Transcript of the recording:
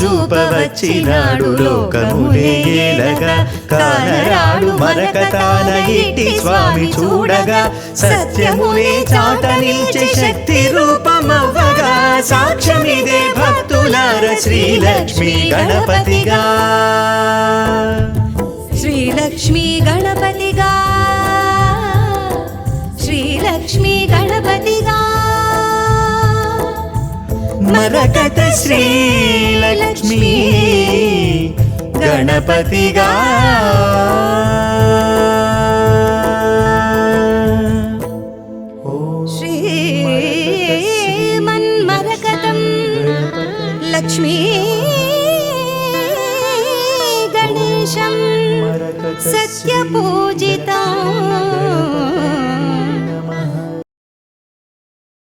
చూపవచ్చినాడు లోకములే ఏలగా కానరాడు మరకతాన ఇట్టి స్వామి చూడగా సత్యములే చాట నిల్చే శక్తి రూపమవ్వగా సాక్ష్యమిదే భక్తులార శ్రీలక్ష్మీ గణపతిగా శ్రీలక్ష్మీ గణపతిగా శ్రీలక్ష్మీ గణపతిగా మరకత శ్రీలక్ష్మీ గణపతిగా శ్రీమన్మరకతం లక్ష్మీ